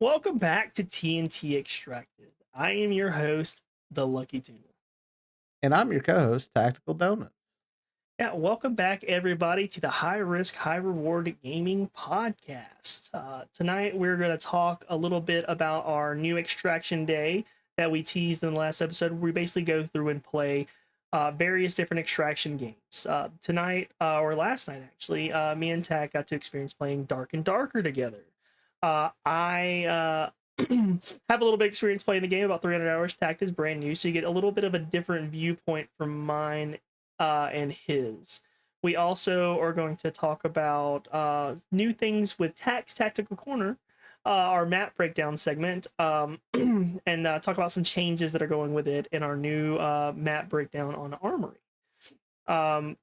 Welcome back to TnT Extracted. I am your host, the Lucky Tuna. And I'm your co-host, Tactical Donuts. Yeah, welcome back, everybody, to the High Risk, High Reward Gaming Podcast. Tonight, we're going to talk a little bit about our new Extraction Day that we teased in the last episode. Where we basically go through and play various different extraction games. Tonight, or last night actually, me and Tac got to experience playing Dark and Darker together. I have a little bit of experience playing the game, about 300 hours. Tact is brand new, so you get a little bit of a different viewpoint from mine and his. We also are going to talk about new things with Tac's Tactical Corner, our map breakdown segment, and talk about some changes that are going with it in our new map breakdown on Armory.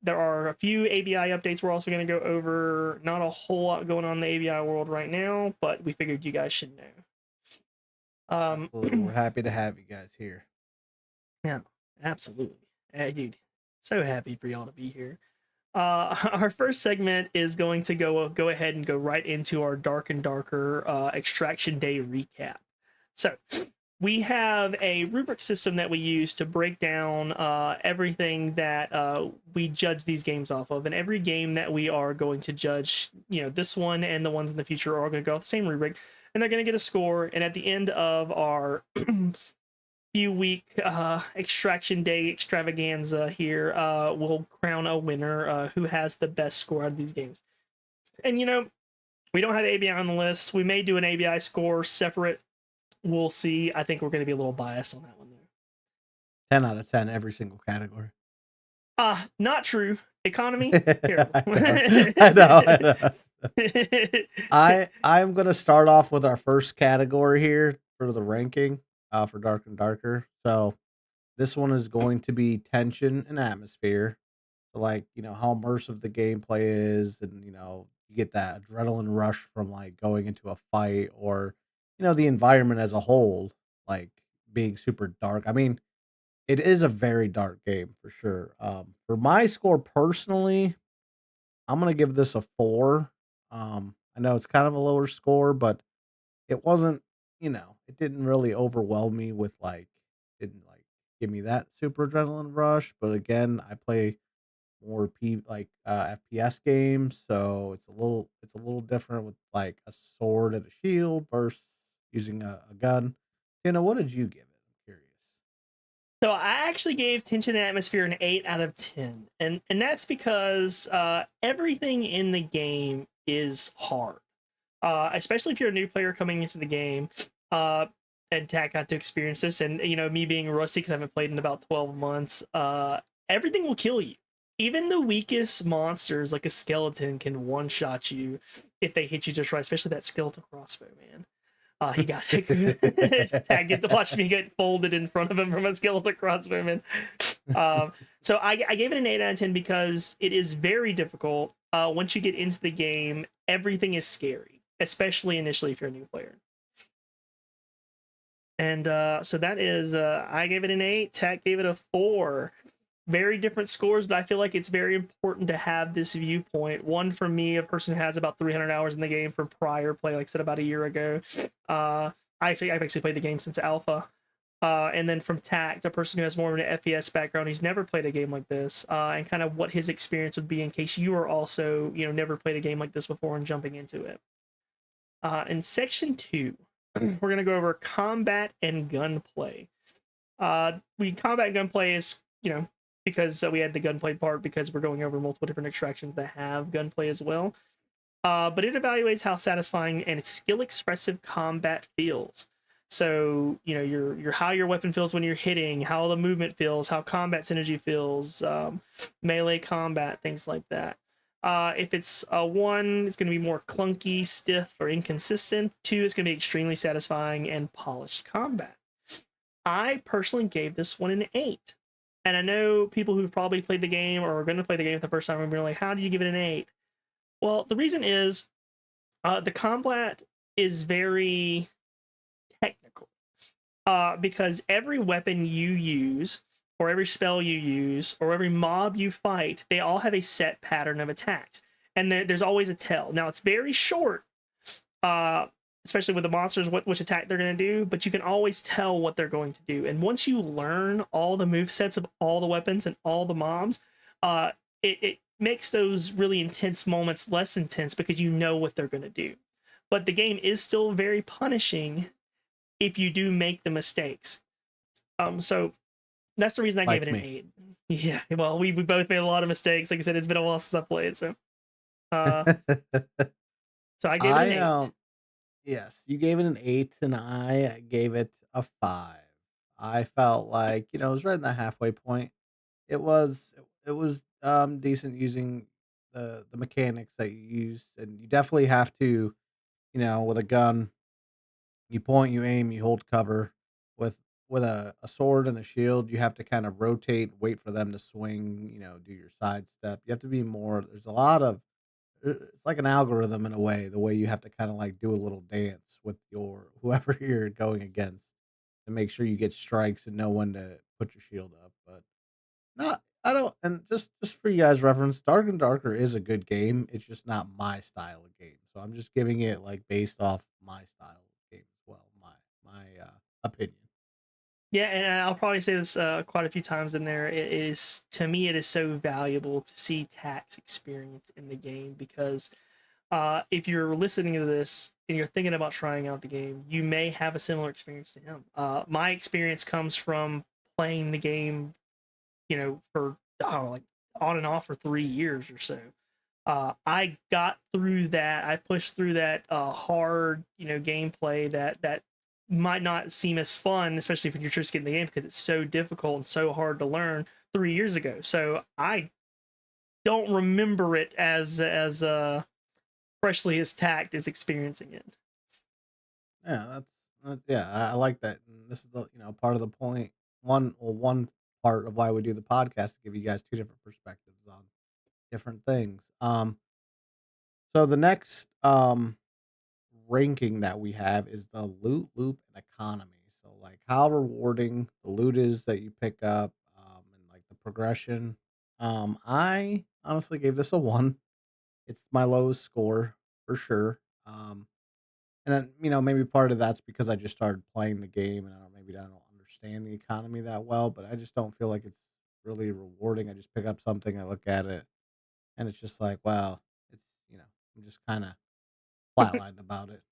There are a few ABI updates we're also going to go over. Not a whole lot going on in the ABI world right now, but we figured you guys should know. Absolutely. We're happy to have you guys here. Yeah, absolutely. Hey, dude, so happy for y'all to be here. Our first segment is going to go ahead and go right into our Dark and Darker Extraction Day recap. So we have a rubric system that we use to break down everything that we judge these games off of, and every game that we are going to judge, this one and the ones in the future are going to go off the same rubric, and they're going to get a score. And at the end of our few week extraction day extravaganza here, we'll crown a winner who has the best score out of these games. And we don't have ABI on the list. We may do an ABI score separate. We'll see. I think we're going to be a little biased on that one though. 10 out of 10 every single category. Not true. Economy, terrible. I know. I'm gonna start off with our first category here for the ranking for Dark and Darker. So this one is going to be tension and atmosphere. Like, how immersive the gameplay is, and you get that adrenaline rush from like going into a fight, or the environment as a whole, like being super dark. I mean, it is a very dark game for sure. For my score personally, I'm gonna give this a 4. I know it's kind of a lower score, but it wasn't, it didn't really overwhelm me with like, didn't like give me that super adrenaline rush. But again, I play more FPS games, so it's a little different with like a sword and a shield versus using a gun. What did you give it? I'm curious. So I actually gave Tension and Atmosphere an 8 out of 10. And that's because everything in the game is hard. Especially if you're a new player coming into the game. And Tac got to experience this, and me being rusty because I haven't played in about 12 months. Everything will kill you. Even the weakest monsters, like a skeleton, can one-shot you if they hit you just right. Especially that skeletal crossbow, man. He got Tag get to watch me get folded in front of him from a skeletal crossbow, man. So I gave it an 8 out of 10 because it is very difficult. Once you get into the game, everything is scary, especially initially if you're a new player. And so that is, I gave it an 8. Tac gave it a 4. Very different scores, but I feel like it's very important to have this viewpoint. One from me, a person who has about 300 hours in the game from prior play, like I said, about a year ago. I've actually played the game since alpha. And then from Tact, a person who has more of an FPS background, he's never played a game like this, and kind of what his experience would be in case you are also, never played a game like this before and jumping into it. In section 2, we're going to go over combat and gunplay. Combat and gunplay is, because we had the gunplay part because we're going over multiple different extractions that have gunplay as well. But it evaluates how satisfying and skill expressive combat feels. So your how your weapon feels when you're hitting, how the movement feels, how combat synergy feels, melee combat, things like that. If it's a 1, it's going to be more clunky, stiff, or inconsistent. 2, it's going to be extremely satisfying and polished combat. I personally gave this one an 8. And I know people who've probably played the game or are going to play the game for the first time and be like, how did you give it an 8? Well, the reason is the combat is very technical. Because every weapon you use, or every spell you use, or every mob you fight, they all have a set pattern of attacks. And there's always a tell. Now, it's very short. especially with the monsters, which attack they're going to do, but you can always tell what they're going to do. And once you learn all the move sets of all the weapons and all the mobs, it makes those really intense moments less intense because you know what they're going to do. But the game is still very punishing if you do make the mistakes. So that's the reason I gave Like it an me. 8. Yeah, well, we both made a lot of mistakes. Like I said, it's been a while since I played, uh, so I gave it an I 8. yes, you gave it an 8 and I gave it a 5. I felt like, it was right in the halfway point. It was decent using the mechanics that you used, and you definitely have to, with a gun, you point, you aim, you hold cover. With a sword and a shield, you have to kind of rotate, wait for them to swing, do your side step. You have to be more there's a lot of it's like an algorithm in a way you have to kinda, like, do a little dance with your whoever you're going against to make sure you get strikes and know when to put your shield up, but not I don't and just for you guys' reference, Dark and Darker is a good game, it's just not my style of game, so I'm just giving it, like, based off my style of game as well, my opinion. Yeah, and I'll probably say this quite a few times in there. It is, to me, it is so valuable to see Tack's experience in the game because if you're listening to this and you're thinking about trying out the game, you may have a similar experience to him. My experience comes from playing the game, for I don't know, like on and off for 3 years or so. I got through that. I pushed through that hard, gameplay that might not seem as fun, especially if you're just getting the game because it's so difficult and so hard to learn 3 years ago. So I don't remember it as freshly as Tact is experiencing it. Yeah, yeah, I like that, and this is part of the point. One part of why we do the podcast to give you guys two different perspectives on different things. So the next ranking that we have is the loot loop and economy. So like how rewarding the loot is that you pick up, and like the progression. I honestly gave this a 1. It's my lowest score for sure. And then, maybe part of that's because I just started playing the game and I don't understand the economy that well, but I just don't feel like it's really rewarding. I just pick up something, I look at it, and it's just like, wow, it's, I'm just kind of flatlined about it.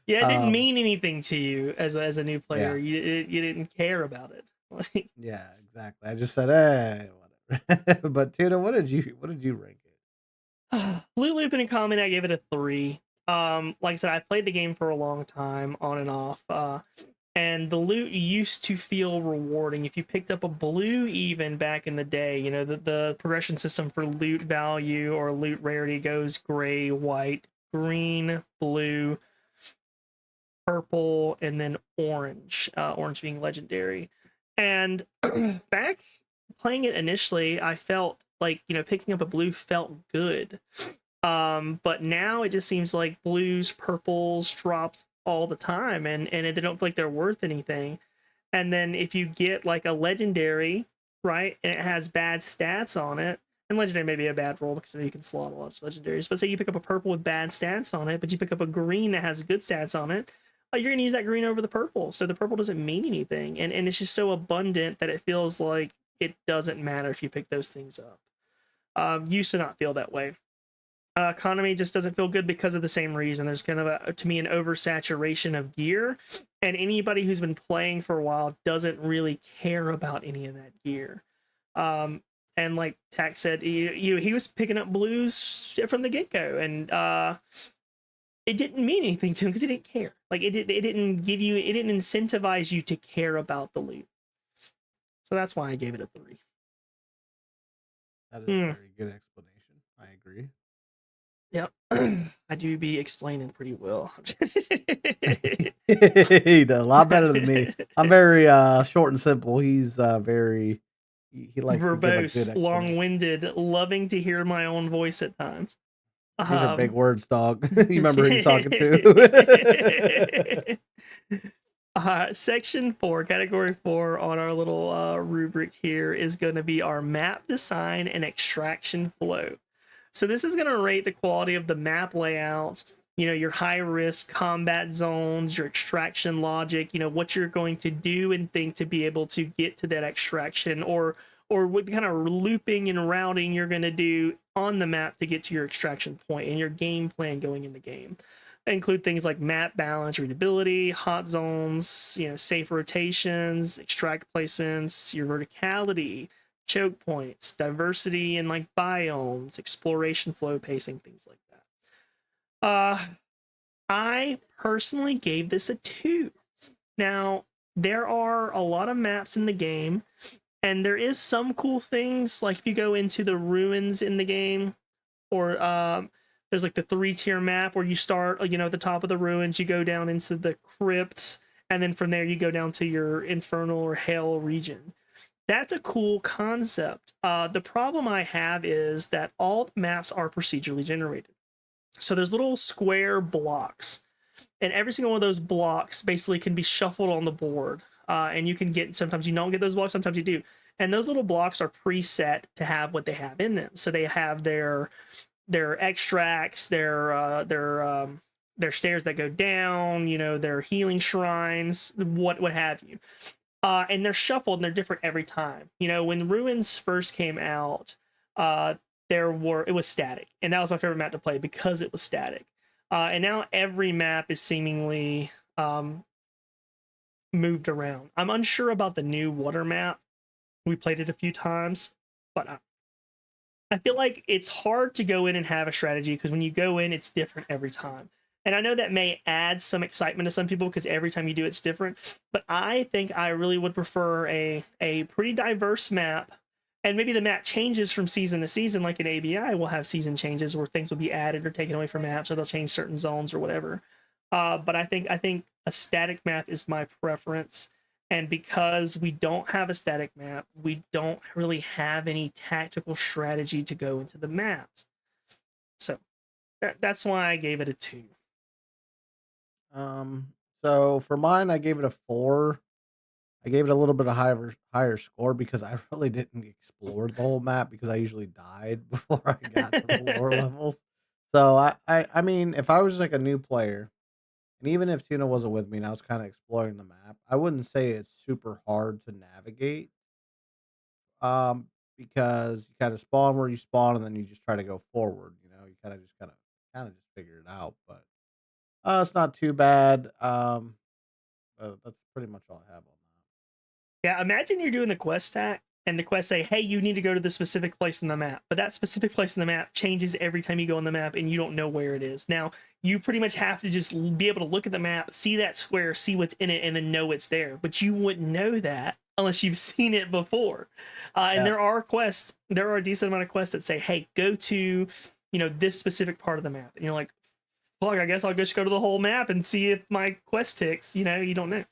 Yeah, it didn't um, mean anything to you as a new player. yeah, You didn't care about it. Like, yeah, exactly. I just said, hey, whatever. But Tuna, what did you rank it? Blue Loop and Common, I gave it a 3. Like I said, I played the game for a long time, on and off. And the loot used to feel rewarding. If you picked up a blue, even back in the day, the progression system for loot value or loot rarity goes gray, white, green, blue, purple, and then orange. Orange being legendary. And back playing it initially, I felt like picking up a blue felt good. But now it just seems like blues, purples drops all the time, and they don't feel like they're worth anything. And then if you get like a legendary, right, and it has bad stats on it, and legendary may be a bad roll because you can slot a lot of legendaries. But say you pick up a purple with bad stats on it, but you pick up a green that has good stats on it, you're gonna use that green over the purple. So the purple doesn't mean anything, and it's just so abundant that it feels like it doesn't matter if you pick those things up. Used to not feel that way. Economy just doesn't feel good because of the same reason. There's kind of to me, an oversaturation of gear, and anybody who's been playing for a while doesn't really care about any of that gear. And like Tack said, he was picking up blues from the get go, and it didn't mean anything to him because he didn't care. Like it didn't give you, it didn't incentivize you to care about the loot. So that's why I gave it a 3. That is a Hmm. very good explanation. I agree. Yep. I do be explaining pretty well. He does a lot better than me. I'm very short and simple. He's very he likes to give a good Verbose, explanation. long-winded, loving to hear my own voice at times. These are big Um, words, dog. You remember who you're talking to. Section 4, category 4 on our little rubric here is going to be our map design and extraction flow. So this is going to rate the quality of the map layouts your high risk combat zones, your extraction logic, what you're going to do and think to be able to get to that extraction, or what kind of looping and routing you're going to do on the map to get to your extraction point, and your game plan going in the game. They include things like map balance, readability, hot zones, safe rotations, extract placements, your verticality, choke points, diversity and like biomes, exploration flow pacing, things like that. I personally gave this a 2. Now, there are a lot of maps in the game, and there is some cool things, like if you go into the ruins in the game, or there's like the 3-tier map where you start, at the top of the ruins, you go down into the crypts, and then from there you go down to your infernal or hell region. That's a cool concept. The problem I have is that all the maps are procedurally generated. So there's little square blocks, and every single one of those blocks basically can be shuffled on the board. And you can get, sometimes you don't get those blocks, sometimes you do. And those little blocks are preset to have what they have in them. So they have their extracts, their stairs that go down, their healing shrines, what have you. And they're shuffled and they're different every time. When Ruins first came out, it was static, and that was my favorite map to play because it was static. And now every map is seemingly moved around. I'm unsure about the new water map. We played it a few times, but I feel like it's hard to go in and have a strategy, because when you go in, it's different every time. And I know that may add some excitement to some people because every time you do it's different. But I think I really would prefer a pretty diverse map. And maybe the map changes from season to season, like in ABI, we'll have season changes where things will be added or taken away from maps, or they'll change certain zones or whatever. But I think a static map is my preference. And because we don't have a static map, we don't really have any tactical strategy to go into the maps. So that's why I gave it a 2. Um, so for mine, I gave it a 4. I gave it a little bit of higher score because I really didn't explore the whole map because I usually died before I got to the lower levels. So I mean, if I was like a new player, and even if Tina wasn't with me and I was kind of exploring the map, I wouldn't say it's super hard to navigate. Um, because you kind of spawn where you spawn and then you just try to go forward. You kind of just figure it out. But it's not too bad. That's pretty much all I have on Yeah, imagine you're doing the quest stack and the quest say, hey, you need to go to this specific place in the map. But that specific place in the map changes every time you go on the map and you don't know where it is. Now, you pretty much have to just be able to look at the map, see that square, see what's in it, and then know it's there. But you wouldn't know that unless you've seen it before. And that. there are a decent amount of quests that say, hey, go to, this specific part of the map. And you're like, fuck, I guess I'll just go to the whole map and see if my quest ticks. You don't know.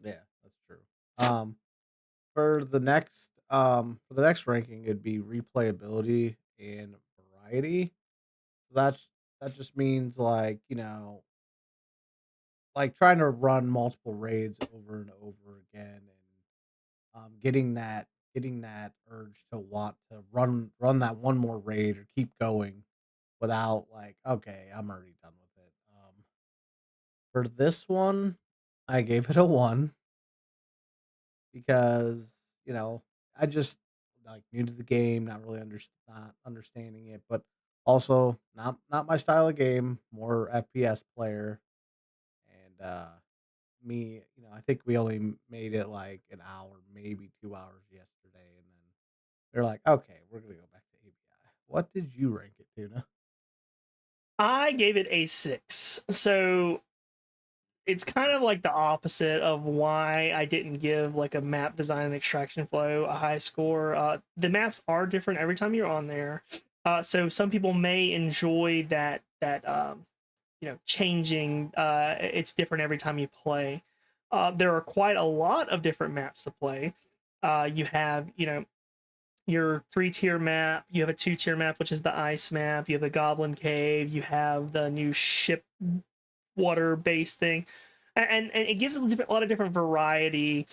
Yeah, that's true. Um, for the next ranking, it'd be replayability and variety. That's that just means like like trying to run multiple raids over and over again, and getting that urge to want to run that one more raid or keep going without like, okay, I'm already done with it. For this one, I gave it a 1 because, you know, I just like new to the game, not understanding it, but also not my style of game, more FPS player. And I think we only made it like an hour, maybe 2 hours yesterday, and then they're like, okay, we're gonna go back to ABI. What did you rank it, Tuna? I gave it a 6. So it's kind of like the opposite of why I didn't give like a map design and extraction flow a high score. The maps are different every time you're on there. So some people may enjoy that changing. It's different every time you play. There are quite a lot of different maps to play. You have your 3-tier map. You have a 2-tier map, which is the ice map. You have the Goblin Cave. You have the new ship water based thing, and it gives a lot of different variety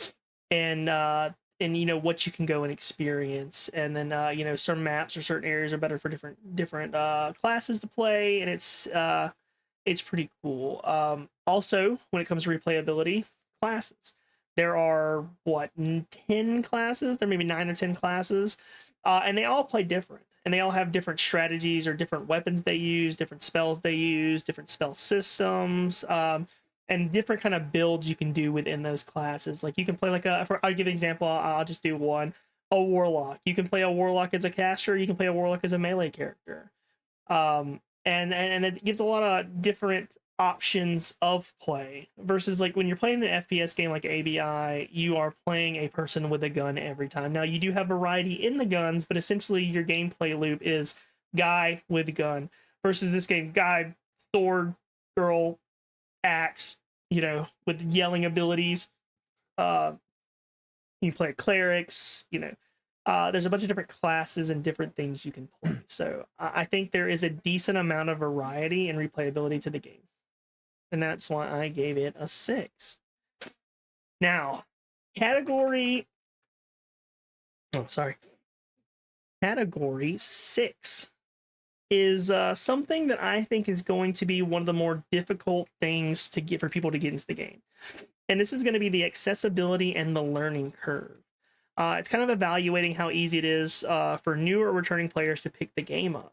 and what you can go and experience. And then some maps or certain areas are better for different classes to play, and it's pretty cool. Also, when it comes to replayability, classes. There are what 10 classes? There may be 9 or 10 classes, and they all play different, and they all have different strategies or different weapons they use, different spells they use, different spell systems, and different kind of builds you can do within those classes. Like you can play like I'll give an example. I'll just do one. A warlock. You can play a warlock as a caster. You can play a warlock as a melee character. And it gives a lot of different options of play versus like when you're playing an FPS game like ABI, you are playing a person with a gun every time. Now you do have variety in the guns, but essentially your gameplay loop is guy with gun versus this game guy sword girl axe, with yelling abilities. Uh, you play clerics, there's a bunch of different classes and different things you can play. So I think there is a decent amount of variety and replayability to the game. And that's why I gave it a 6. Now, category. Oh, sorry. Category 6 is something that I think is going to be one of the more difficult things to get for people to get into the game. And this is going to be the accessibility and the learning curve. It's kind of evaluating how easy it is for new or returning players to pick the game up.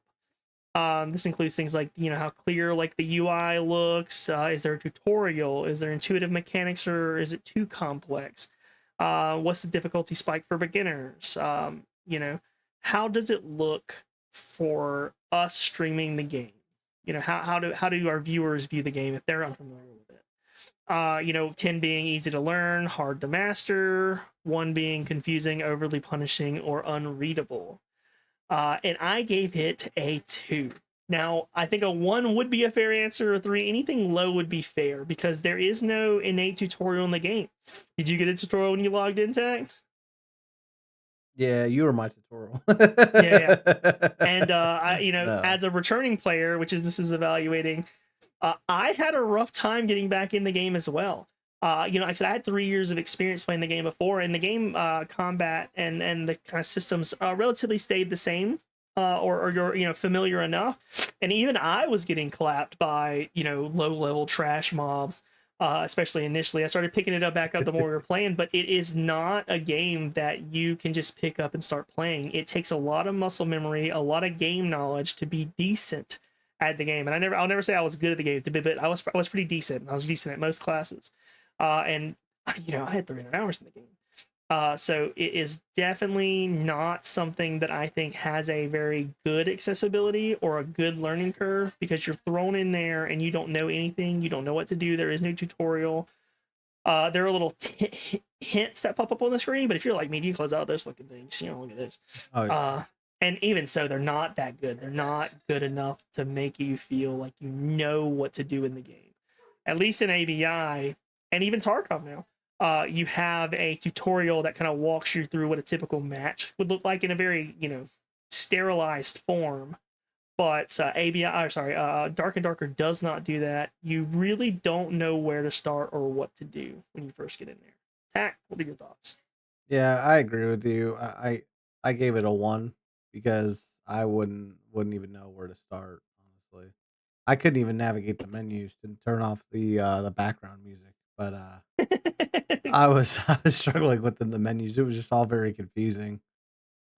This includes things like how clear like the UI looks. Is there a tutorial? Is there intuitive mechanics, or is it too complex? What's the difficulty spike for beginners? How does it look for us streaming the game? How do our viewers view the game if they're unfamiliar with it? 10 being easy to learn, hard to master, 1 being confusing, overly punishing, or unreadable. And I gave it a 2. Now, I think a 1 would be a fair answer, or 3. Anything low would be fair because there is no innate tutorial in the game. Did you get a tutorial when you logged in, Tax? Yeah, you were my tutorial. Yeah, yeah. And No. as a returning player, which is this is evaluating, I had a rough time getting back in the game as well. Like I said, I had 3 years of experience playing the game before, and the game combat and the kind of systems relatively stayed the same, or you're familiar enough. And even I was getting clapped by low level trash mobs, especially initially. I started picking it up back up the more we were playing, but it is not a game that you can just pick up and start playing. It takes a lot of muscle memory, a lot of game knowledge to be decent at the game. And I'll never say I was good at the game, but I was pretty decent. I was decent at most classes, and I had 300 hours in the game. So it is definitely not something that I think has a very good accessibility or a good learning curve, because you're thrown in there and you don't know anything. You don't know what to do. There is no tutorial. There are little hints that pop up on the screen, but if you're like me, you close out those fucking things. Look at this. Oh yeah. And even so, they're not that good. They're not good enough to make you feel like you know what to do in the game. At least in ABI and even Tarkov now, you have a tutorial that kind of walks you through what a typical match would look like in a very sterilized form. But ABI, or sorry, Dark and Darker does not do that. You really don't know where to start or what to do when you first get in there. Tack, what are your thoughts? Yeah, I agree with you. I gave it a 1 because I wouldn't even know where to start, honestly. I couldn't even navigate the menus to turn off the background music, but I was I was struggling within the menus. It was just all very confusing.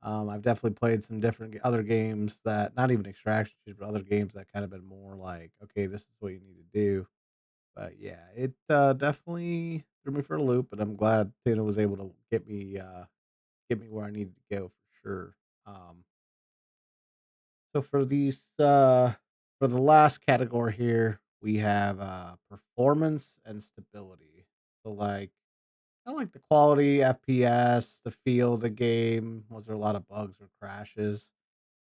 I've definitely played some different other games that not even extraction shooters, but other games that kind of been more like, okay, this is what you need to do. But yeah, it definitely threw me for a loop, and I'm glad Tina was able to get me where I needed to go for sure. So for the last category here, we have performance and stability. So like I like the quality, FPS, the feel of the game. Was there a lot of bugs or crashes?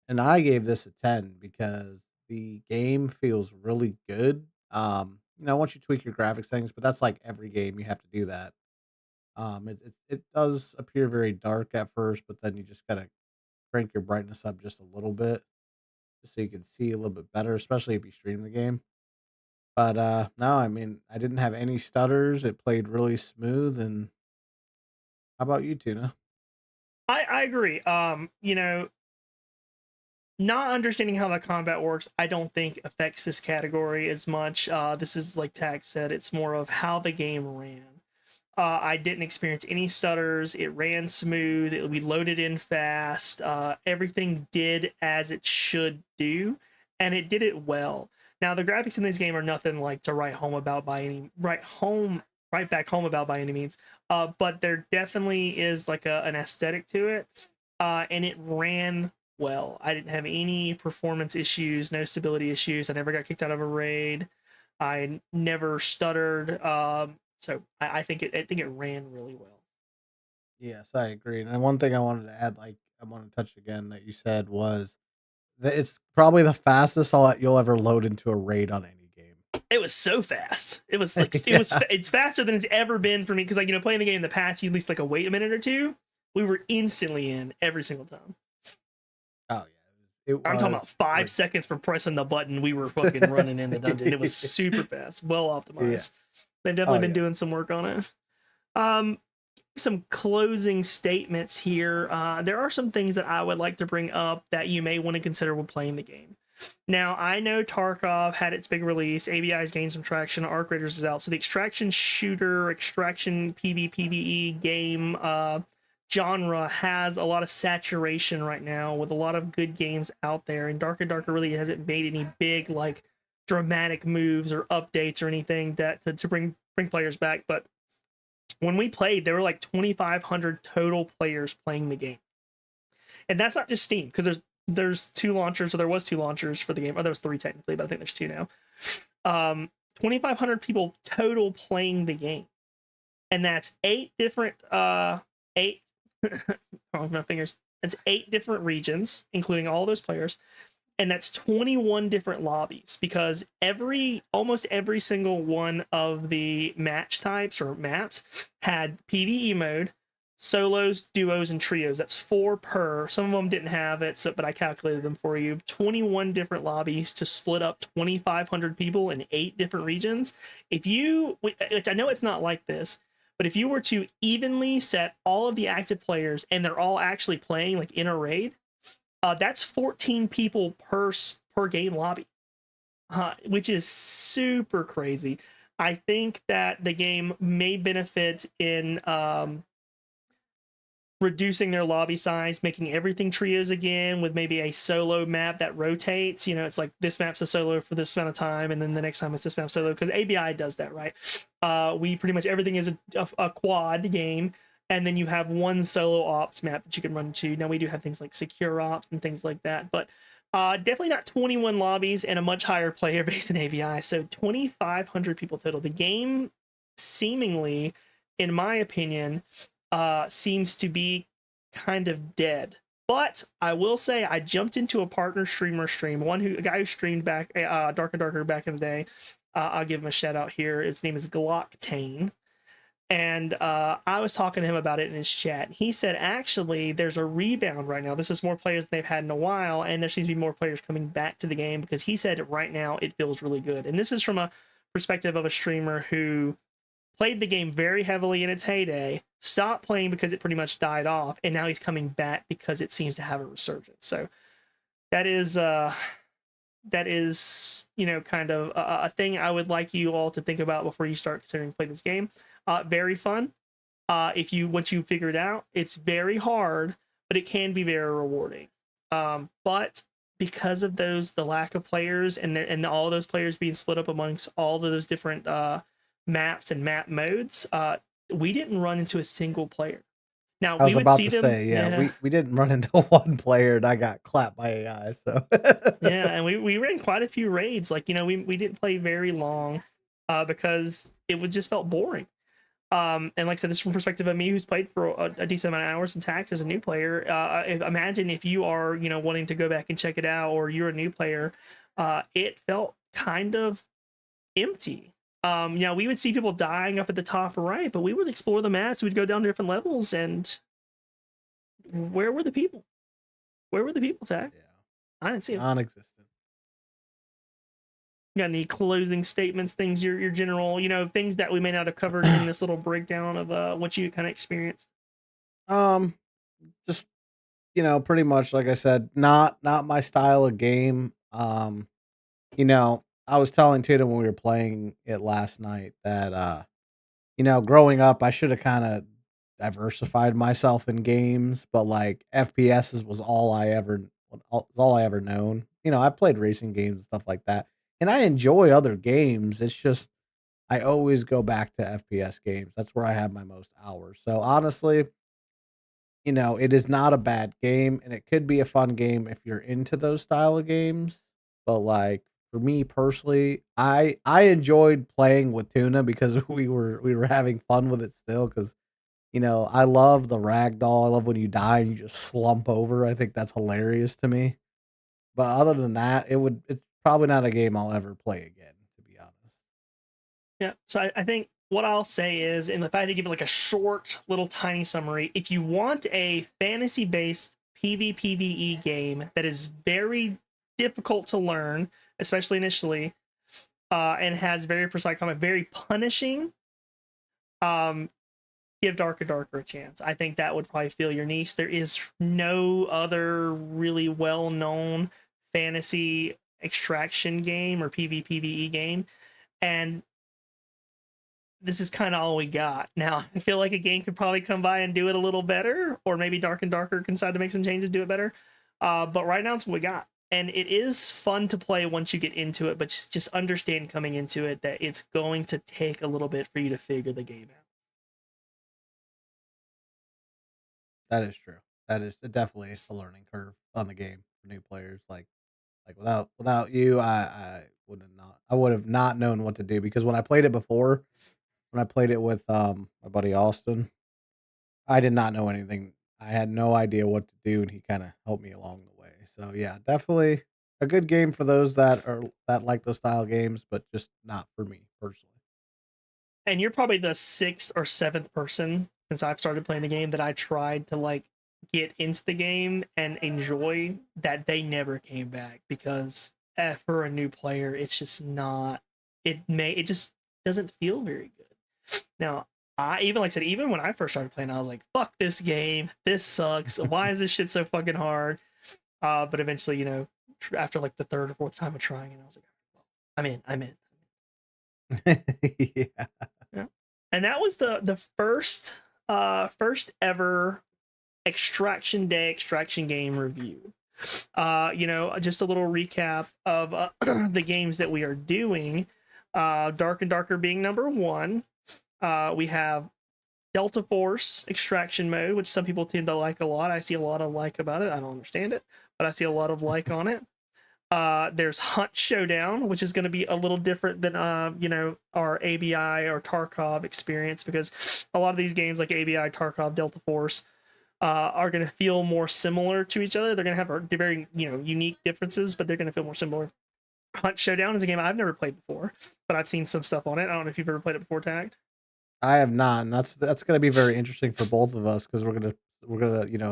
And I gave this a 10 because the game feels really good. Once you tweak your graphics things, but that's like every game you have to do that. It does appear very dark at first, but then you just gotta crank your brightness up just a little bit, just so you can see a little bit better, especially if you stream the game. But no, I mean, I didn't have any stutters. It played really smooth. And how about you, Tuna? I agree. not understanding how the combat works, I don't think affects this category as much. This is like Tag said, it's more of how the game ran. I didn't experience any stutters. It ran smooth. We loaded in fast. Everything did as it should do, and it did it well. Now the graphics in this game are nothing like to write back home about by any means. But there definitely is like an aesthetic to it, and it ran well. I didn't have any performance issues, no stability issues. I never got kicked out of a raid. I never stuttered. So I think it ran really well. Yes, I agree. And one thing I wanted to add, like I want to touch again that you said was that it's probably the fastest you'll ever load into a raid on any game. It was so fast. It was like Yeah. it's faster than it's ever been for me because like playing the game in the past, you at least like wait a minute or two. We were instantly in every single time. Oh yeah, it I'm talking was about 5 seconds from pressing the button. We were fucking running in the dungeon. It was super fast, well optimized. Yeah. They've definitely Oh been yeah. doing some work on it. Um, some closing statements here. There are some things that I would like to bring up that you may want to consider when playing the game. Now, I know Tarkov had its big release. ABI's gained some traction. Arc Raiders is out. So the extraction shooter, extraction PvE game genre has a lot of saturation right now with a lot of good games out there. And Dark and Darker really hasn't made any big, like, dramatic moves or updates or anything that to bring players back. But when we played, there were like 2,500 total players playing the game, and that's not just Steam because there's two launchers, or there was two launchers for the game. Oh, there was three technically, but I think there's two now. 2,500 people total playing the game, and that's eight different eight. Oh, my fingers. It's 8 different regions, including all those players, and that's 21 different lobbies because almost every single one of the match types or maps had PvE mode, solos, duos, and trios. That's 4 per. Some of them didn't have it, but I calculated them for you. 21 different lobbies to split up 2,500 people in 8 different regions. Which I know it's not like this, but if you were to evenly set all of the active players and they're all actually playing like in a raid, that's 14 people per game lobby, which is super crazy. I think that the game may benefit in reducing their lobby size, making everything trios again with maybe a solo map that rotates. It's like this map's a solo for this amount of time, and then the next time it's this map solo because ABI does that, right? We pretty much everything is a quad game, and then you have one solo ops map that you can run to. Now we do have things like secure ops and things like that, but definitely not 21 lobbies and a much higher player base than ABI. So 2,500 people total. The game seemingly, in my opinion, seems to be kind of dead. But I will say I jumped into a partner streamer stream, a guy who streamed back Dark and Darker back in the day. I'll give him a shout out here. His name is Glocktane. And I was talking to him about it in his chat. He said, actually, there's a rebound right now. This is more players than they've had in a while, and there seems to be more players coming back to the game because he said right now it feels really good. And this is from a perspective of a streamer who played the game very heavily in its heyday, stopped playing because it pretty much died off, and now he's coming back because it seems to have a resurgence. So that is kind of a thing I would like you all to think about before you start considering playing this game. Very fun. Once you figure it out, it's very hard, but it can be very rewarding. But because of the lack of players and all those players being split up amongst all of those different maps and map modes, we didn't run into a single player. Now I was we would about see to them, say, yeah, we didn't run into one player and I got clapped by AI. So yeah, and we ran quite a few raids. Like we didn't play very long because it would just felt boring. And like I said, this is from perspective of me who's played for a decent amount of hours and tax as a new player. Imagine if you are wanting to go back and check it out, or you're a new player, it felt kind of empty. We would see people dying up at the top right, but we would explore the maps. We'd go down to different levels, and where were the people? Where were the people, Tag? yeah, I didn't see them. non-existent. Got any closing statements? Things your general, things that we may not have covered in this little breakdown of what you kind of experienced. Um, just pretty much like I said, not my style of game. I was telling Tatum when we were playing it last night that growing up, I should have kind of diversified myself in games, but like FPSs was all I ever known. I played racing games and stuff like that, and I enjoy other games. It's just I always go back to FPS games. That's where I have my most hours. So honestly, it is not a bad game, and it could be a fun game if you're into those style of games. But like for me personally, I enjoyed playing with Tuna because we were having fun with it still. Because I love the ragdoll. I love when you die and you just slump over. I think that's hilarious to me. But other than that, it's probably not a game I'll ever play again, to be honest. Yeah. So I think what I'll say is, and if I had to give it like a short, little tiny summary, if you want a fantasy based PvPvE game that is very difficult to learn, especially initially, and has very precise combat, very punishing, um, give Darker Darker a chance. I think that would probably feel your niche. There is no other really well known fantasy extraction game or PvPvE game. And this is kind of all we got. Now, I feel like a game could probably come by and do it a little better, or maybe Dark and Darker can decide to make some changes, do it better. But right now, it's what we got. And it is fun to play once you get into it, but just understand coming into it that it's going to take a little bit for you to figure the game out. That is true. That is definitely a learning curve on the game for new players. Like without you, I would have not known what to do because when I played it before, when I played it with my buddy Austin, I did not know anything. I had no idea what to do, and he kind of helped me along the way. So yeah, definitely a good game for those that like those style games, but just not for me personally. And you're probably the sixth or seventh person since I've started playing the game that I tried to like get into the game and enjoy that they never came back because for a new player, it's just not. It just doesn't feel very good. Now, I even like I said, even when I first started playing, I was like, "Fuck this game! This sucks! Why is this shit so fucking hard?" But eventually, after like the third or fourth time of trying it, I was like, "I'm in. I'm in." Yeah. Yeah. And that was the first ever extraction day extraction game review. Just a little recap of the games that we are doing. Dark and Darker being number one. We have Delta Force extraction mode, which some people tend to like a lot. I see a lot of like about it. I don't understand it, but I see a lot of like on it. There's Hunt Showdown, which is going to be a little different than our ABI or Tarkov experience because a lot of these games like ABI, Tarkov, Delta Force are going to feel more similar to each other. They're going to have very unique differences, but they're going to feel more similar. Hunt Showdown is a game I've never played before, but I've seen some stuff on it. I don't know if you've ever played it before, Tagged. I have not, and that's gonna be very interesting for both of us because we're gonna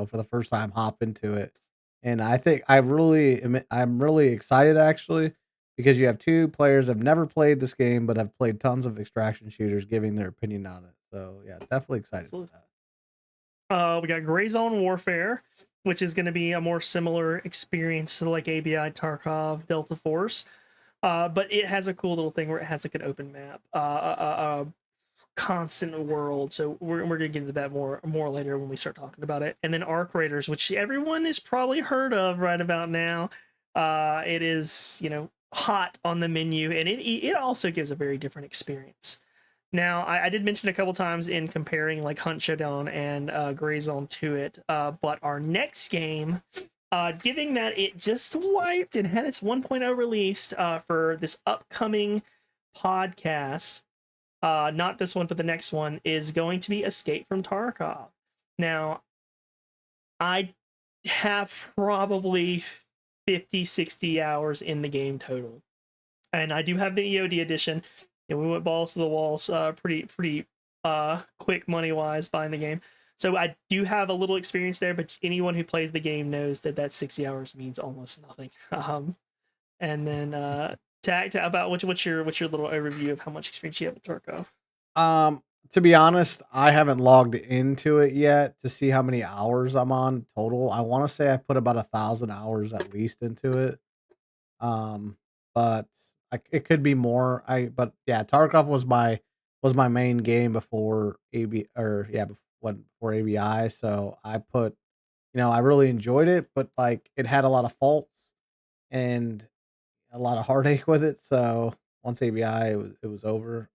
for the first time hop into it, and I think I'm really excited actually because you have two players that have never played this game but have played tons of extraction shooters giving their opinion on it. So yeah, definitely excited for Absolutely. that. We got Gray Zone Warfare, which is going to be a more similar experience to like ABI, Tarkov, Delta Force. But it has a cool little thing where it has like an open map, constant world. So we're gonna get into that more later when we start talking about it. And then Arc Raiders, which everyone has probably heard of right about now. It is hot on the menu, and it also gives a very different experience. Now, I did mention a couple times in comparing like Hunt Showdown and Gray Zone to it, but our next game, given that it just wiped and had its 1.0 released for this upcoming podcast, not this one, but the next one, is going to be Escape from Tarkov. Now, I have probably 50, 60 hours in the game total. And I do have the EOD edition. And we went balls to the walls pretty quick money wise buying the game. So I do have a little experience there, but anyone who plays the game knows that 60 hours means almost nothing. And then about what's your little overview of how much experience you have with Tarkov? To be honest, I haven't logged into it yet to see how many hours I'm on total. I want to say I put about 1,000 hours at least into it. Um, but it could be more. But yeah, Tarkov was my main game before AB or yeah before ABI. So I put I really enjoyed it, but like it had a lot of faults and a lot of heartache with it. So once ABI, it was over.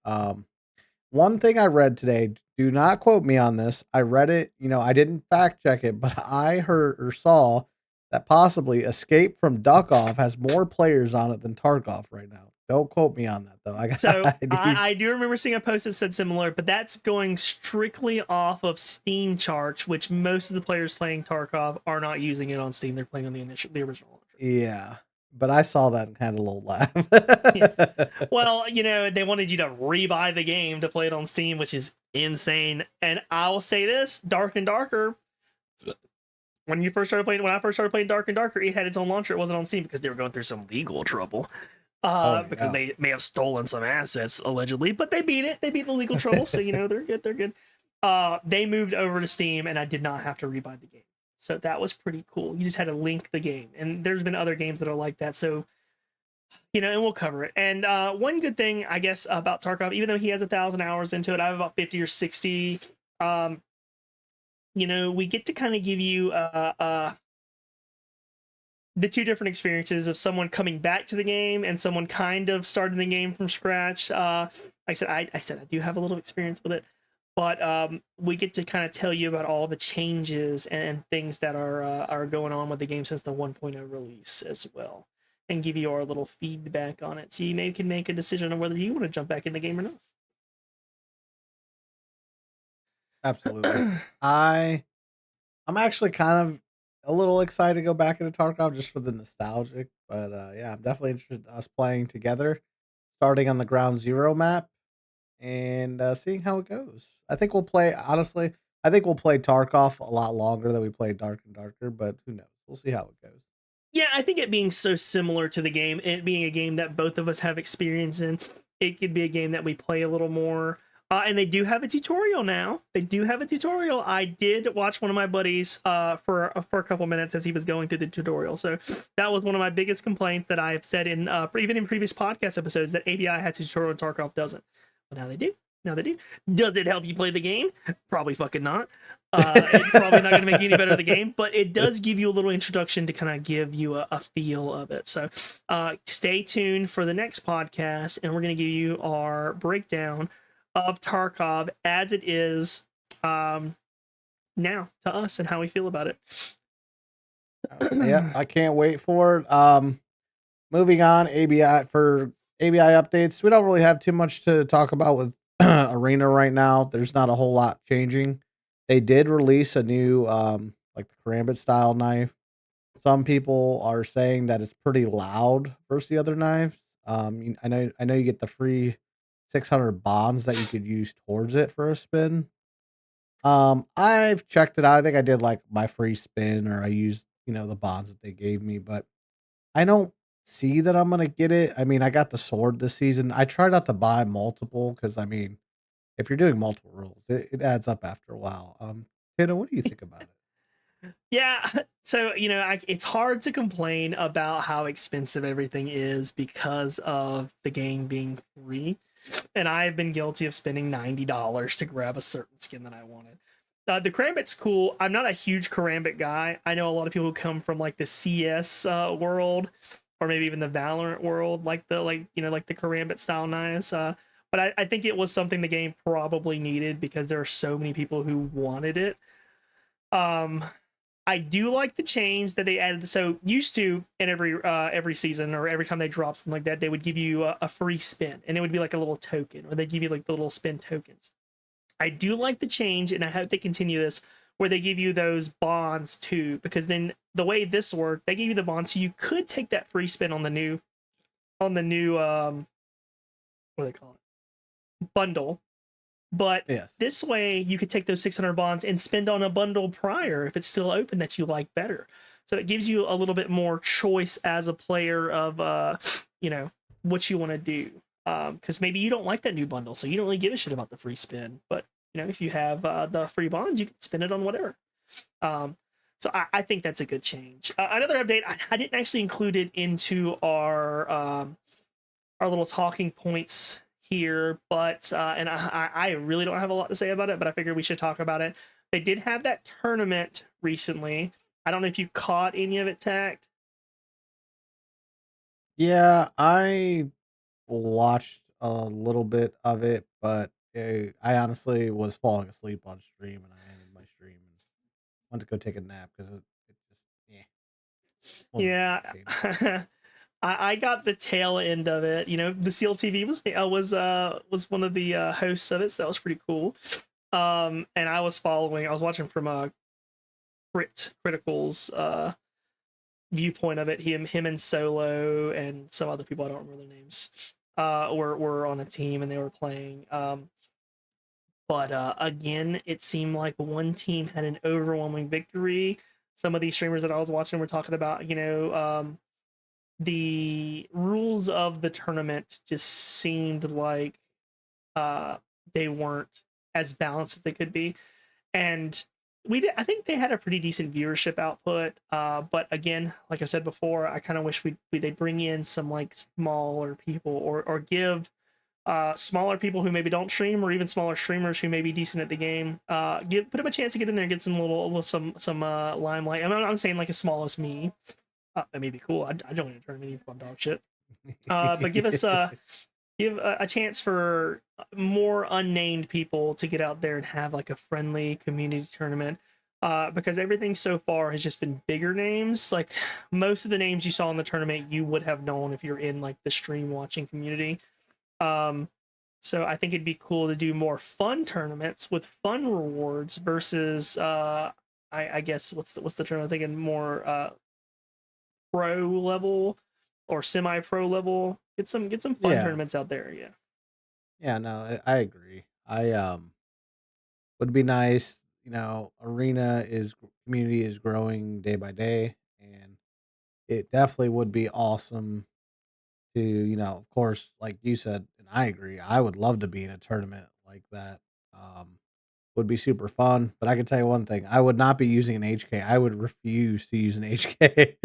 One thing I read today, do not quote me on this. I read it, I didn't fact check it, but I heard or saw that possibly Escape from Duckov has more players on it than Tarkov right now. Don't quote me on that though. So I need I do remember seeing a post that said similar, but that's going strictly off of Steam charts, which most of the players playing Tarkov are not using it on Steam. They're playing on the original. yeah. But I saw that and had a little laugh. Yeah. Well, they wanted you to rebuy the game to play it on Steam, which is insane. And I will say this, Dark and Darker, when I first started playing Dark and Darker, it had its own launcher. It wasn't on Steam because they were going through some legal trouble. Oh Because yeah. they may have stolen some assets allegedly, but they beat it. They beat the legal trouble, so they're good. They're good. They moved over to Steam, and I did not have to rebuy the game, so that was pretty cool. You just had to link the game, and there's been other games that are like that. So and we'll cover it. And one good thing, I guess, about Tarkov, even though he has 1,000 hours into it, I have about 50 or 60. We get to kind of give you the two different experiences of someone coming back to the game and someone kind of starting the game from scratch. Like I said, I do have a little experience with it, but we get to kind of tell you about all the changes and things that are going on with the game since the 1.0 release as well, and give you our little feedback on it, so you maybe can make a decision on whether you want to jump back in the game or Absolutely. not. I'm actually kind of a little excited to go back into Tarkov just for the nostalgic, but yeah, I'm definitely interested in us playing together, starting on the Ground Zero map and seeing how it goes. I think we'll play. Honestly, I think we'll play Tarkov a lot longer than we played Dark and Darker, but who knows? We'll see how it goes. Yeah, I think it being so similar to the game, it being a game that both of us have experience in, it could be a game that we play a little more. And they do have a tutorial now. They do have a tutorial. I did watch one of my buddies for a couple minutes as he was going through the tutorial. So that was one of my biggest complaints that I have said in even in previous podcast episodes, that ABI has a tutorial and Tarkov doesn't. But now they do. Now they do. Does it help you play the game? Probably fucking not. It's probably not going to make you any better at the game, but it does give you a little introduction to kind of give you a feel of it. So stay tuned for the next podcast, and we're going to give you our breakdown of Tarkov as it is now to us and how we feel about it. Yeah, I can't wait for it. Moving on, ABI updates. We don't really have too much to talk about with Arena right now. There's not a whole lot changing. They did release a new like the karambit style knife. Some people are saying that it's pretty loud versus the other knives. I know you get the free 600 bonds that you could use towards it for a spin. I've checked it out. I think I did like my free spin, or I used the bonds that they gave me, but I don't see that I'm gonna get it. I mean, I got the sword this season. I tried not to buy multiple because I mean, if you're doing multiple rolls, it adds up after a while. Taylor, what do you think about it? Yeah, so it's hard to complain about how expensive everything is because of the game being free, and I've been guilty of spending $90 to grab a certain skin that I wanted. The karambit's cool. I'm not a huge karambit guy. I know a lot of people who come from like the CS world, or maybe even the Valorant world, like the karambit style knives. But I think it was something the game probably needed because there are so many people who wanted it. Um, I do like the change that they added. So used to in every season or every time they drop something like that, they would give you a free spin, and it would be like a little token, or they give you like the little spin tokens. I do like the change, and I hope they continue this, where they give you those bonds too, because then the way this worked, they give you the bonds, so you could take that free spin on the new what do they call it, bundle. But Yes. this way, you could take those 600 bonds and spend on a bundle prior if it's still open that you like better. So it gives you a little bit more choice as a player of, what you want to do. Because maybe you don't like that new bundle, so you don't really give a shit about the free spin. But if you have the free bonds, you can spend it on whatever. Um, so I think that's a good change. Another update, I didn't actually include it into our little talking points here, but and I really don't have a lot to say about it, but I figured we should talk about it. They did have that tournament recently. I don't know if you caught any of it, Tact. Yeah, I watched a little bit of it, but I honestly was falling asleep on stream, and I ended my stream and went to go take a nap because it just wasn't that Yeah, entertaining. I got the tail end of it. The Seal TV was one of the hosts of it, so that was pretty cool. And I was following. I was watching from Critical's viewpoint of it. Him and Solo and some other people, I don't remember their names, were on a team and they were playing. But again, it seemed like one team had an overwhelming victory. Some of these streamers that I was watching were talking about, the rules of the tournament just seemed like uh, they weren't as balanced as they could be, and I think they had a pretty decent viewership output. But again, like I said before, I kind of wish they'd bring in some like smaller people, or give smaller people who maybe don't stream, or even smaller streamers who may be decent at the game, put them a chance to get in there and get some some limelight. I'm saying like as small as me. That may be cool. I join a tournament even if I'm dog shit. But give a chance for more unnamed people to get out there and have like a friendly community tournament. Because everything so far has just been bigger names. Like most of the names you saw in the tournament, you would have known if you're in like the stream watching community. Um, so I think it'd be cool to do more fun tournaments with fun rewards versus I guess what's the term I'm thinking, more pro level or semi pro level. Get some fun Yeah, tournaments out there. Yeah. yeah, no, I agree. I would be nice. Arena community is growing day by day, and it definitely would be awesome to, of course, like you said, and I agree. I would love to be in a tournament like that. Would be super fun. But I can tell you one thing: I would not be using an HK. I would refuse to use an HK.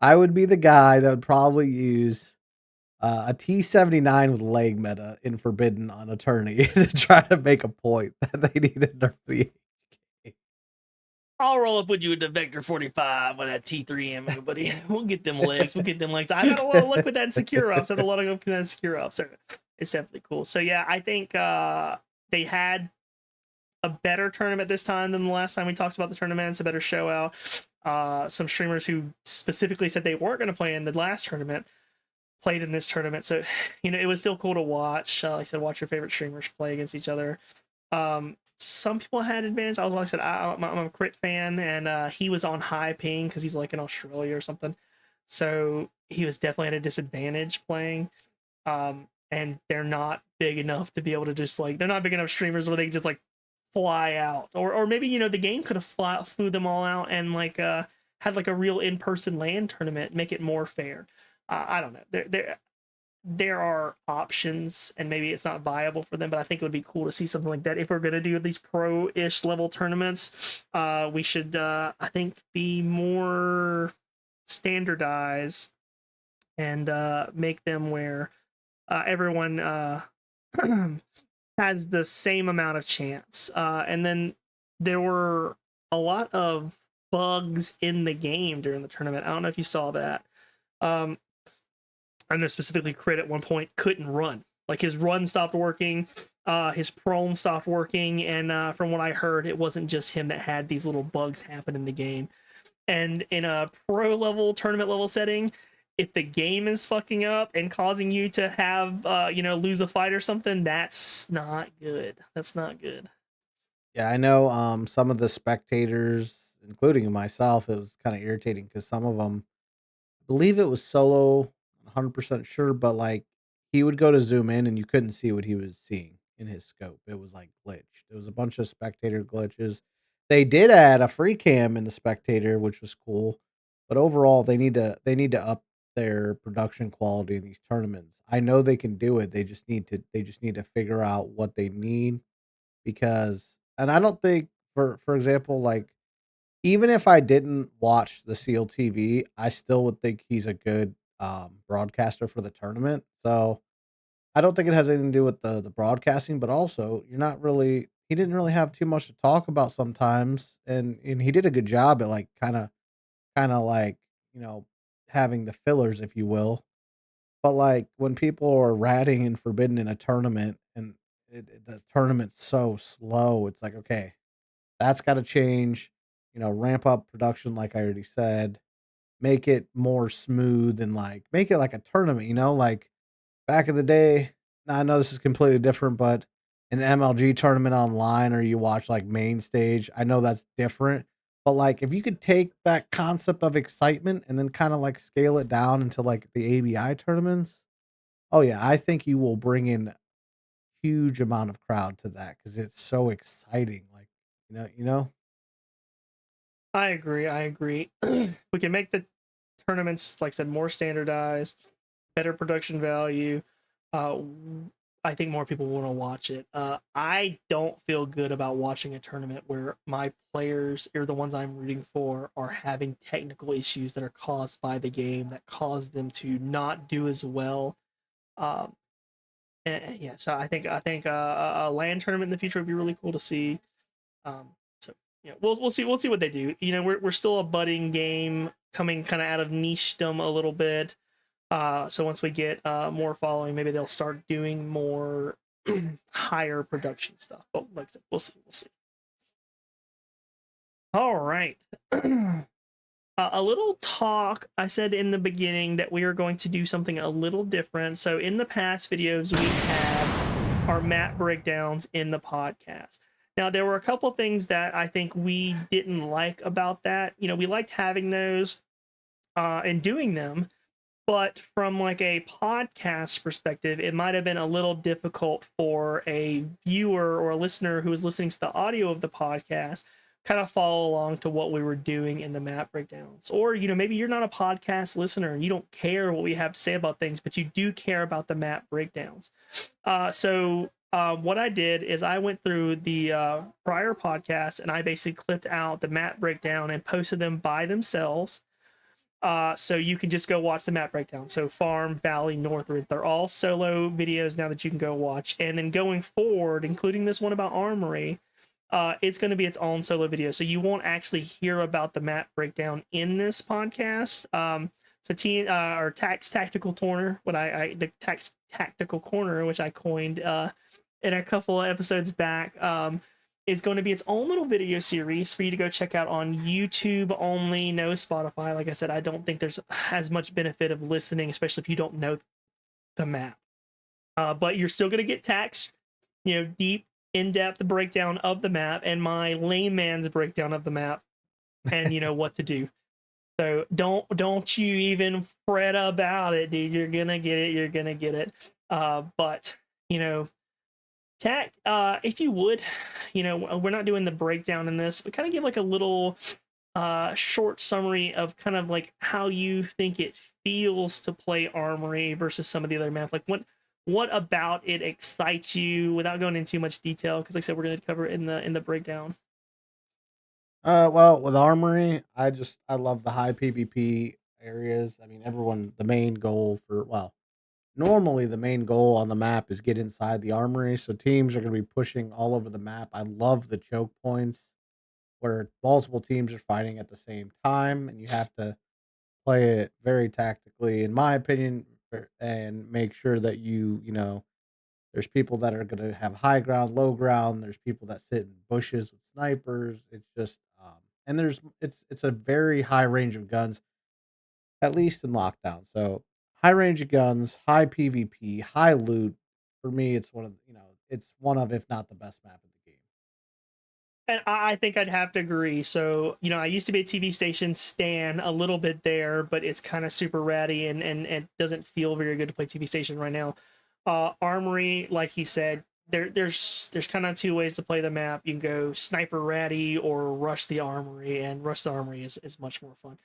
I would be the guy that would probably use a T79 with leg meta in Forbidden on a tourney to try to make a point that they need to nerf the HK. I'll roll up with you with the Vector 45 with that T3 ammo, buddy. We'll get them legs. We'll get them legs. I've had a lot of luck with that Secure Ops. I've had a lot of luck with that Secure Ops. So it's definitely cool. So yeah, I think they had a better tournament this time than the last time we talked about the tournament. It's a better show out. Some streamers who specifically said they weren't going to play in the last tournament played in this tournament. So, it was still cool to watch. Like I said, watch your favorite streamers play against each other. Some people had advantage. Like I said, I'm a Crit fan, and he was on high ping because he's like in Australia or something. So he was definitely at a disadvantage playing. And they're not big enough to be able to just like, they're not big enough streamers where they just like fly out, or maybe the game could have flew them all out and like had like a real in-person LAN tournament, make it more fair. I don't know. There are options, and maybe it's not viable for them, but I think it would be cool to see something like that. If we're gonna do these pro-ish level tournaments, we should I think be more standardized and make them where everyone has the same amount of chance. And then there were a lot of bugs in the game during the tournament. I don't know if you saw that. Um, I know specifically Crit at one point couldn't run. Like his run stopped working, his prone stopped working, and from what I heard, it wasn't just him that had these little bugs happen in the game. And in a pro level tournament level setting, if the game is fucking up and causing you to have lose a fight or something, that's not good. That's not good. Yeah, I know. Some of the spectators, including myself, it was kind of irritating because some of them, I believe it was solo, 100% sure, but like he would go to zoom in and you couldn't see what he was seeing in his scope. It was like glitched. There was a bunch of spectator glitches. They did add a free cam in the spectator, which was cool, but overall they need to up their production quality in these tournaments. I know they can do it. They just need to figure out what they need. because, and I don't think, for example, like, even if I didn't watch the CLTV, I still would think he's a good broadcaster for the tournament. So I don't think it has anything to do with the broadcasting, but also you're not really, he didn't really have too much to talk about sometimes, and he did a good job at like kind of like, you know, having the fillers, if you will. But like when people are ratting and forbidden in a tournament, and the tournament's so slow, it's like, okay, that's got to change. You know, ramp up production, like I already said, make it more smooth, and like make it like a tournament. You know, like back in the day, now I know this is completely different, but an MLG tournament online, or you watch like main stage, I know that's different. But like if you could take that concept of excitement and then kind of like scale it down into like the ABI tournaments, oh yeah, I think you will bring in huge amount of crowd to that because it's so exciting. Like, you know. I agree. I agree. We can make the tournaments, like I said, more standardized, better production value. Uh, I think more people want to watch it. I don't feel good about watching a tournament where my players, or the ones I'm rooting for, are having technical issues that are caused by the game that cause them to not do as well. Um, yeah, so I think a LAN tournament in the future would be really cool to see. So yeah, we'll see what they do. You know, we're still a budding game coming kind of out of nichedom a little bit. So once we get more following, maybe they'll start doing more higher production stuff. But like I said, we'll see. We'll see. All right. A little talk. I said in the beginning that we are going to do something a little different. So in the past videos, we had our map breakdowns in the podcast. Now, there were a couple things that I think we didn't like about that. You know, we liked having those and doing them, but from like a podcast perspective, it might have been a little difficult for a viewer or a listener who was listening to the audio of the podcast kind of follow along to what we were doing in the map breakdowns. Or, you know, maybe you're not a podcast listener and you don't care what we have to say about things, but you do care about the map breakdowns. What I did is I went through the prior podcasts and I basically clipped out the map breakdown and posted them by themselves, so you can just go watch the map breakdown. So Farm, Valley, Northridge, they're all solo videos now that you can go watch. And then going forward, including this one about Armory, it's going to be its own solo video. So you won't actually hear about the map breakdown in this podcast. So or Tax Tactical Corner, the Tax Tactical Corner, which I coined in a couple of episodes back. Is going to be its own little video series for you to go check out on YouTube only, no Spotify. Like I said, I don't think there's as much benefit of listening, especially if you don't know the map. But you're still going to get Tax, you know, deep, in-depth breakdown of the map and my layman's breakdown of the map, and you know what to do. So don't you even fret about it, dude. You're gonna get it. You're gonna get it. But you know, Tack, if you would, you know, we're not doing the breakdown in this, but kind of give like a little short summary of kind of like how you think it feels to play Armory versus some of the other maps. Like what about it excites you without going into too much detail? Because like I said, we're going to cover it in the breakdown. Well, with Armory, I love the high PvP areas. I mean, everyone, the main goal for, well, normally the main goal on the map is get inside the Armory, so teams are going to be pushing all over the map. I love the choke points where multiple teams are fighting at the same time, and you have to play it very tactically, in my opinion, and make sure that you know, there's people that are gonna have high ground, low ground. There's people that sit in bushes with snipers. It's just, and it's a very high range of guns, at least in lockdown. So high range of guns, high PvP, high loot. For me, it's one of, it's one of, if not the best map in the game. And I think I'd have to agree. So, you know, I used to be a TV station stan a little bit there, but it's kind of super ratty and it doesn't feel very good to play TV station right now. Armory, like he said, there's kind of two ways to play the map. You can go sniper ratty or rush the armory, and rush the armory is much more fun.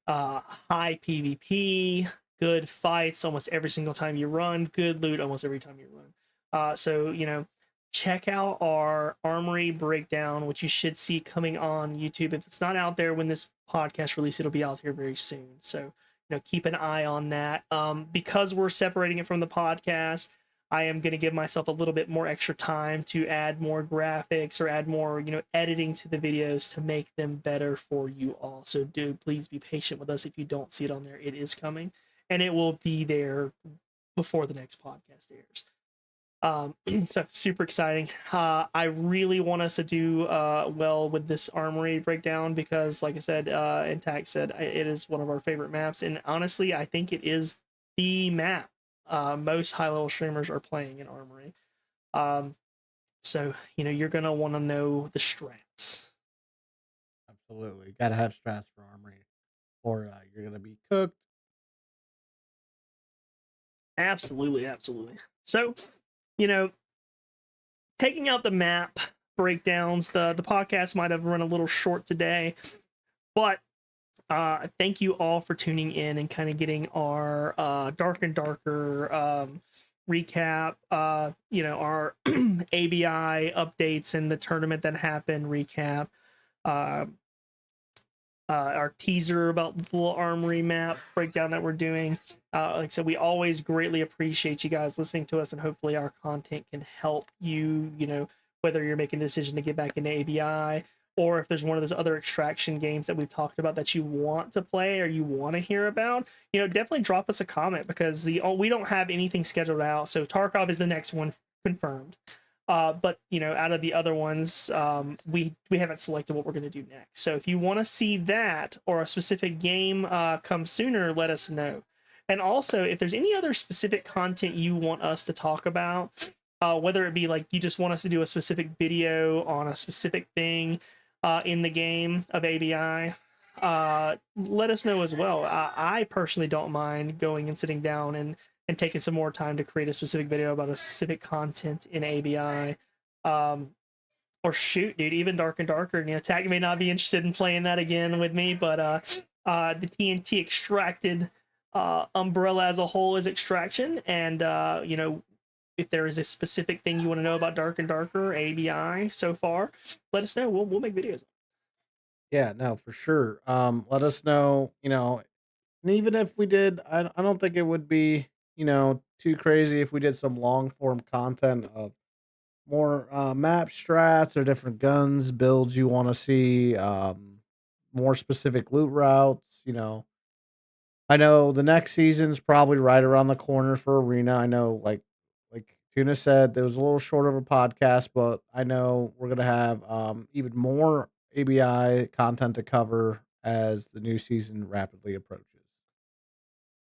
High PvP, good fights almost every single time you run, good loot almost every time you run. So you know, check out our armory breakdown, which you should see coming on YouTube. If it's not out there when this podcast release, it'll be out here very soon. So, keep an eye on that. Because we're separating it from the podcast, I am going to give myself a little bit more extra time to add more graphics or add more, editing to the videos to make them better for you all. So do please be patient with us if you don't see it on there. It is coming, and it will be there before the next podcast airs. So super exciting. I really want us to do well with this armory breakdown because, like I said, and Tack said, it is one of our favorite maps, and honestly, I think it is the map most high level streamers are playing in armory. So you're gonna want to know the strats. Absolutely, gotta have strats for armory, or you're gonna be cooked. Absolutely, absolutely. So, you know, taking out the map breakdowns, the podcast might have run a little short today, but thank you all for tuning in and kind of getting our Dark and Darker recap, our ABI updates and the tournament that happened recap, uh, our teaser about the full armory map breakdown that we're doing. Like I said, we always greatly appreciate you guys listening to us, and hopefully our content can help you, whether you're making a decision to get back into ABI, or if there's one of those other extraction games that we've talked about that you want to play or you want to hear about, definitely drop us a comment, because we don't have anything scheduled out. So Tarkov is the next one confirmed. But out of the other ones, we haven't selected what we're going to do next. So if you want to see that or a specific game come sooner, let us know. And also, if there's any other specific content you want us to talk about, whether it be like you just want us to do a specific video on a specific thing in the game of ABI, let us know as well. I personally don't mind going and sitting down and taking some more time to create a specific video about a specific content in ABI. Or shoot, dude, even Dark and Darker. Tag may not be interested in playing that again with me, but the TnT extracted umbrella as a whole is extraction, and if there is a specific thing you want to know about Dark and Darker ABI so far, let us know. We'll make videos. Yeah, no, for sure. Let us know. And even if we did, I don't think it would be too crazy if we did some long form content of more map strats or different guns builds you want to see, more specific loot routes. I know the next season's probably right around the corner for Arena. I know, like Tuna said, there was a little short of a podcast, but I know we're gonna have even more ABI content to cover as the new season rapidly approaches.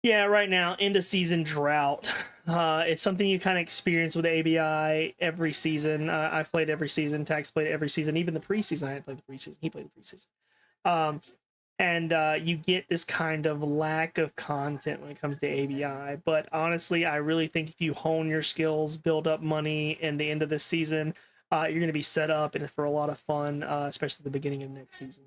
Yeah, right now, end of season drought. It's something you kind of experience with ABI every season. I've played every season. Tax played every season. Even the preseason, I didn't play the preseason. He played the preseason. And you get this kind of lack of content when it comes to ABI. But honestly, I really think if you hone your skills, build up money in the end of this season, you're going to be set up and for a lot of fun, especially the beginning of next season.